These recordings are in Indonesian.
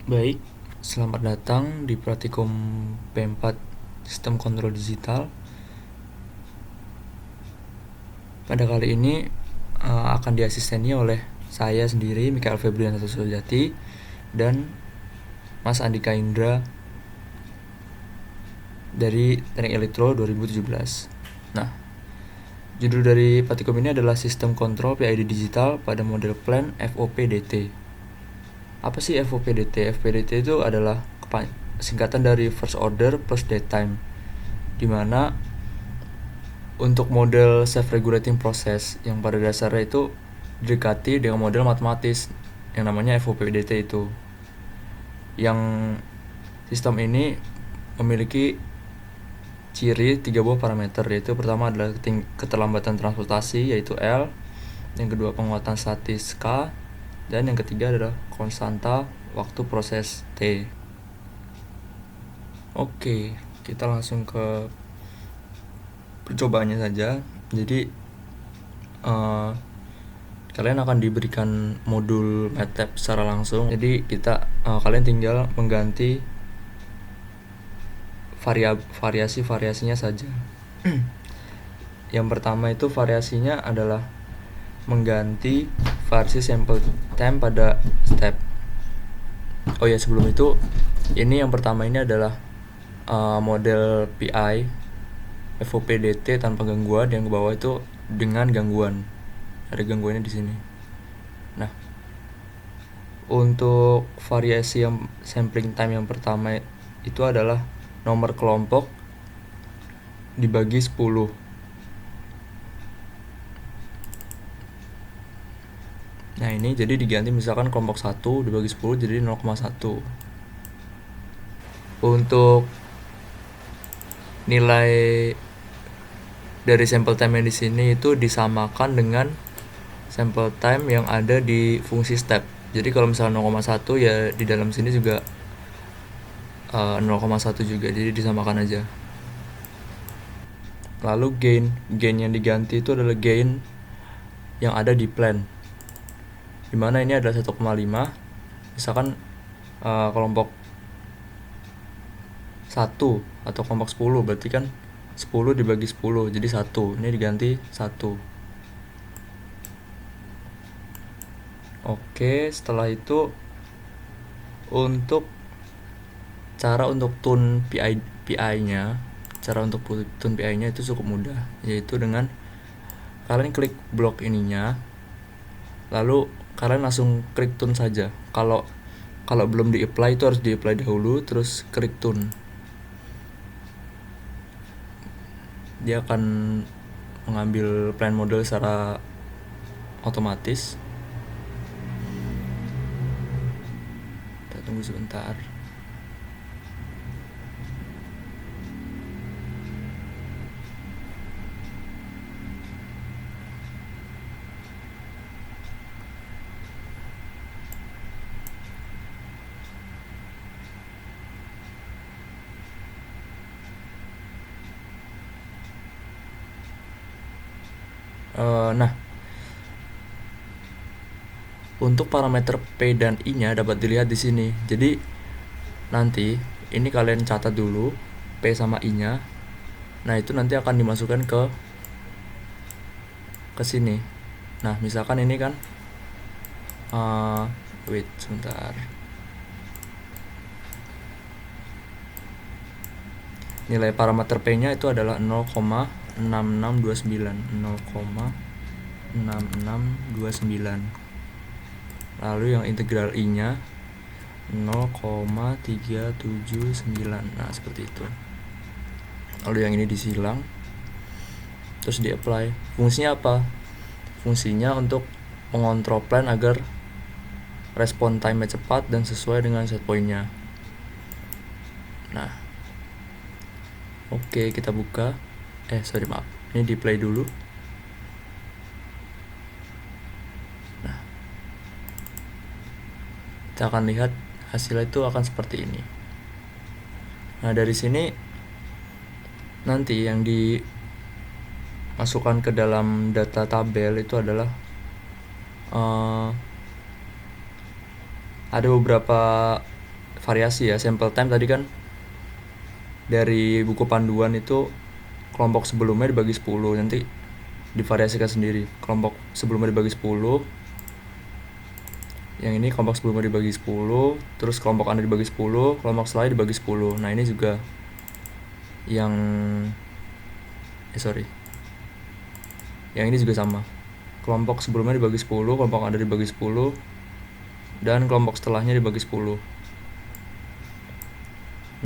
Baik, selamat datang di Praktikum P4 Sistem Kontrol Digital. Pada kali ini akan diasisteni oleh saya sendiri, Mikael Febrian Sujati, dan Mas Andika Indra dari Teknik Elektro 2017. Nah, judul dari praktikum ini adalah Sistem Kontrol PID Digital pada model plan FOPDT. Apa sih FOPDT? FOPDT itu adalah singkatan dari First Order plus Datetime, di mana untuk model self-regulating process yang pada dasarnya itu didekati dengan model matematis yang namanya FOPDT itu. Yang sistem ini memiliki ciri 3 buah parameter, yaitu pertama adalah keterlambatan transportasi yaitu L, yang kedua penguatan statis K, dan yang ketiga adalah konstanta waktu proses T. Oke, kita langsung ke percobaannya saja. Jadi kalian akan diberikan modul MATLAB secara langsung. Jadi kalian tinggal mengganti variasinya saja. Yang pertama itu variasinya adalah mengganti variasi sample time pada step. Oh ya, sebelum itu, ini yang pertama ini adalah model PI FOPDT tanpa gangguan, yang ke bawah itu dengan gangguan. Ada gangguannya di sini. Nah, untuk variasi yang sampling time yang pertama itu adalah nomor kelompok dibagi 10. Nah, ini jadi diganti misalkan kelompok 1 dibagi 10 jadi 0,1. Untuk nilai dari sample time yang di sini itu disamakan dengan sample time yang ada di fungsi step. Jadi kalau misalnya 0,1 ya di dalam sini juga 0,1 juga, jadi disamakan aja. Lalu gain yang diganti itu adalah gain yang ada di plan, dimana ini adalah 1,5. Misalkan kelompok 1 atau kelompok 10, berarti kan 10 dibagi 10 jadi 1. Ini diganti 1. Oke, setelah itu untuk cara untuk tune PI-nya, itu cukup mudah, yaitu dengan kalian klik blok ininya, lalu kalian langsung klik tune saja. Kalau belum di-apply itu harus di-apply dahulu, terus klik tune. Dia akan mengambil plan model secara otomatis. Kita tunggu sebentar. Nah, untuk parameter P dan I-nya dapat dilihat di sini. Jadi nanti ini kalian catat dulu P sama I-nya. Nah, itu nanti akan dimasukkan ke sini. Nah, misalkan ini kan wait sebentar. Nilai parameter P-nya itu adalah 0,6629. Lalu yang integral I-nya 0,379. Nah, seperti itu. Lalu yang ini disilang, terus di-apply. Fungsinya apa? Fungsinya untuk mengontrol plan agar respon time-nya cepat dan sesuai dengan set point-nya. Nah, oke, kita buka. Ini di play dulu. Nah, kita akan lihat hasilnya itu akan seperti ini. Nah, dari sini nanti yang dimasukkan ke dalam data tabel itu adalah ada beberapa variasi ya. Sample time tadi kan dari buku panduan itu kelompok sebelumnya dibagi 10, nanti divariasikan sendiri. Kelompok sebelumnya dibagi 10, yang ini kelompok sebelumnya dibagi 10, terus kelompok Anda dibagi 10, kelompok setelahnya dibagi 10. Nah ini juga yang yang ini juga sama, kelompok sebelumnya dibagi 10, kelompok Anda dibagi 10, dan kelompok setelahnya dibagi 10.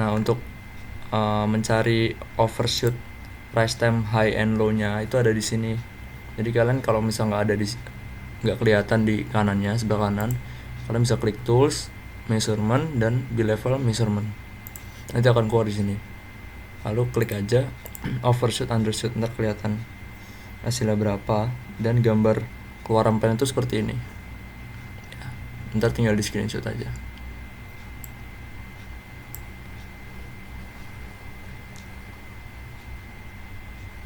Nah untuk mencari overshoot price time high and low nya itu ada di sini. Jadi kalian kalau misalnya nggak kelihatan di kanannya, sebelah kanan, kalian bisa klik tools, measurement, dan B-level measurement. Nanti akan keluar di sini. Lalu klik aja overshoot, undershoot, ntar kelihatan hasilnya berapa, dan gambar keluaran plan itu seperti ini. Ntar tinggal di screenshot aja.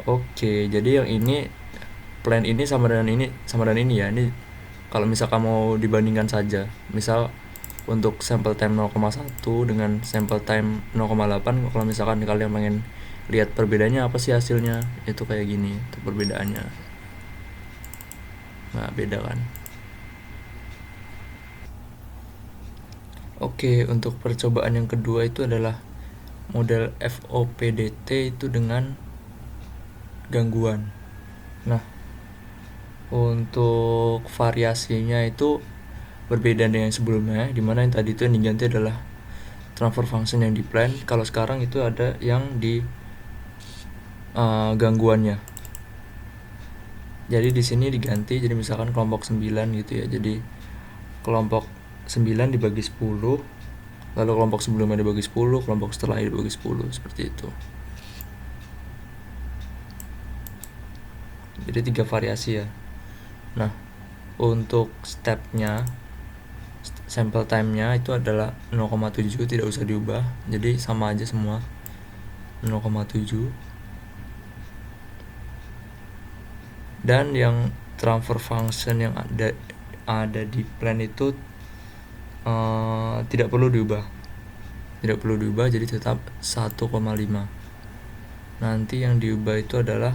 Oke, jadi yang ini plan ini sama dengan ini ya. Ini kalau misalkan mau dibandingkan saja, misal untuk sample time 0,1 dengan sample time 0,8, kalau misalkan kalian pengen lihat perbedaannya apa sih hasilnya, itu kayak gini tuh perbedaannya. Nah, beda kan. Oke, untuk percobaan yang kedua itu adalah model FOPDT itu dengan gangguan. Nah, untuk variasinya itu berbeda dengan sebelumnya, dimana yang tadi itu yang diganti adalah transfer function yang di plan. Kalau sekarang itu ada yang di gangguannya. Jadi di sini diganti, jadi misalkan kelompok 9 gitu ya. Jadi kelompok 9 dibagi 10, lalu kelompok sebelumnya dibagi 10, kelompok setelahnya dibagi 10, seperti itu. Jadi 3 variasi ya. Nah, untuk stepnya, sample time-nya itu adalah 0,7, tidak usah diubah. Jadi sama aja semua, 0,7. Dan yang transfer function yang ada di plan itu tidak perlu diubah. Jadi tetap 1,5. Nanti yang diubah itu adalah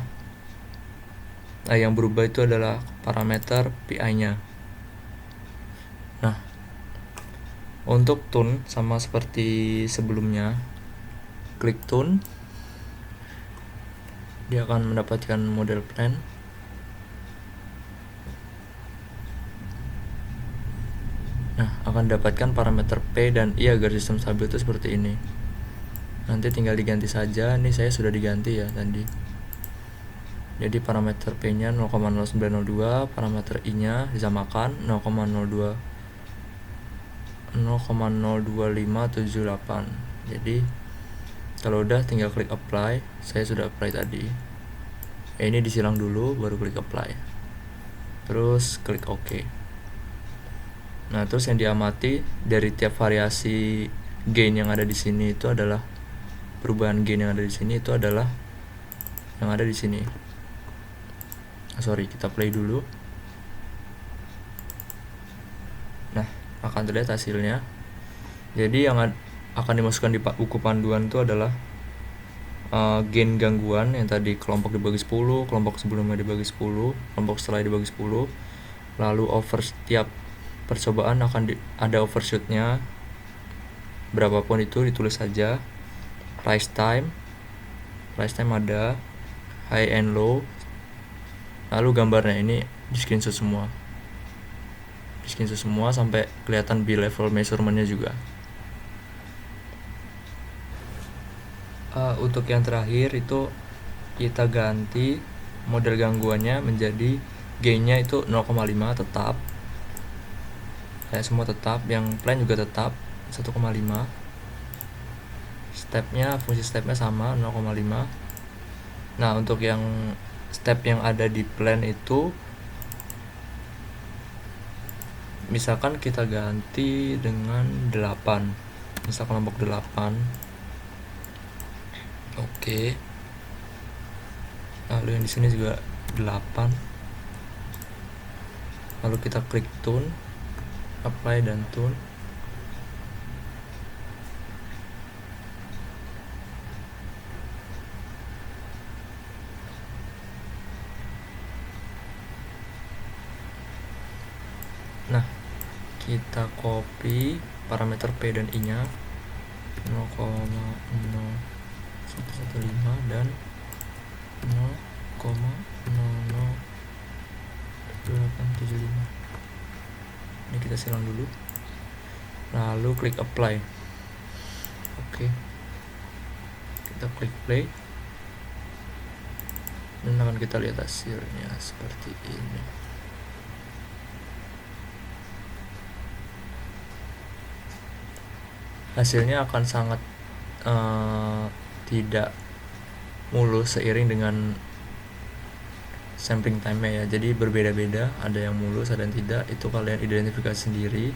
yang berubah itu adalah parameter PI-nya. Nah, untuk tune sama seperti sebelumnya, klik tune, dia akan mendapatkan model plan. Nah, akan dapatkan parameter P dan I agar sistem stabil itu seperti ini. Nanti tinggal diganti saja. Ini saya sudah diganti ya tadi. Jadi parameter P-nya 0,0902, parameter I-nya disamakan 0,02578. Jadi kalau udah tinggal klik apply. Saya sudah apply tadi. Ini disilang dulu baru klik apply. Terus klik OK. Nah, terus yang diamati dari tiap variasi gain yang ada di sini itu adalah perubahan gain yang ada di sini itu adalah yang ada di sini. Kita play dulu. Nah, akan terlihat hasilnya. Jadi yang akan dimasukkan di buku panduan itu adalah gain gangguan yang tadi kelompok dibagi 10, kelompok sebelumnya dibagi 10, kelompok setelah dibagi 10. Lalu setiap percobaan akan ada overshootnya berapapun itu ditulis saja. Price time ada, high and low. Lalu gambarnya ini di screenshot semua sampai kelihatan B-level measurementnya juga. Untuk yang terakhir itu kita ganti model gangguannya menjadi gainnya itu 0,5 tetap. Kayak semua tetap, yang plan juga tetap 1,5. Fungsi stepnya sama 0,5. Nah, untuk yang step yang ada di plan itu misalkan kita ganti dengan 8, misal kelompok 8. Oke. Lalu yang di sini juga 8. Lalu kita klik tune, apply dan tune. kita copy parameter P dan I nya 0,0115 dan 0,00875. Ini kita silang dulu, lalu klik apply. Oke, kita klik play dan akan kita lihat hasilnya seperti ini. Hasilnya akan sangat tidak mulus seiring dengan sampling time-nya ya. Jadi berbeda-beda, ada yang mulus, ada yang tidak. Itu kalian identifikasi sendiri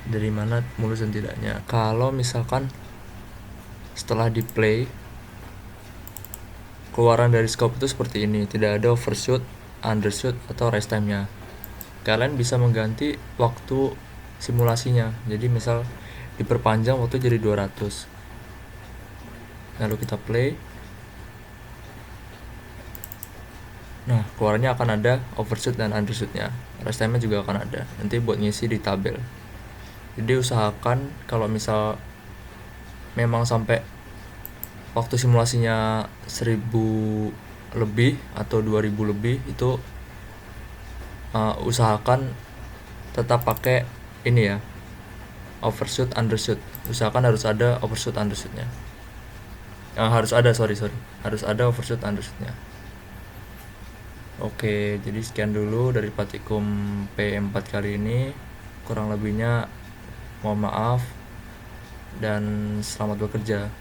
dari mana mulus dan tidaknya. Kalau misalkan setelah di play, keluaran dari scope itu seperti ini, tidak ada overshoot, undershoot, atau rest time-nya. Kalian bisa mengganti waktu simulasinya. Jadi misal diperpanjang waktu jadi 200. Lalu kita play. Nah, keluarnya akan ada overshoot dan undershoot-nya. Rest time-nya juga akan ada. Nanti buat ngisi di tabel. Jadi usahakan kalau misal memang sampai waktu simulasinya 1000 lebih atau 2000 lebih, itu usahakan tetap pakai ini ya, overshoot undershoot. Usahakan harus ada overshoot undershoot-nya. Harus ada overshoot undershoot-nya. Oke, jadi sekian dulu dari Patikum P4 kali ini. Kurang lebihnya mohon maaf dan selamat bekerja.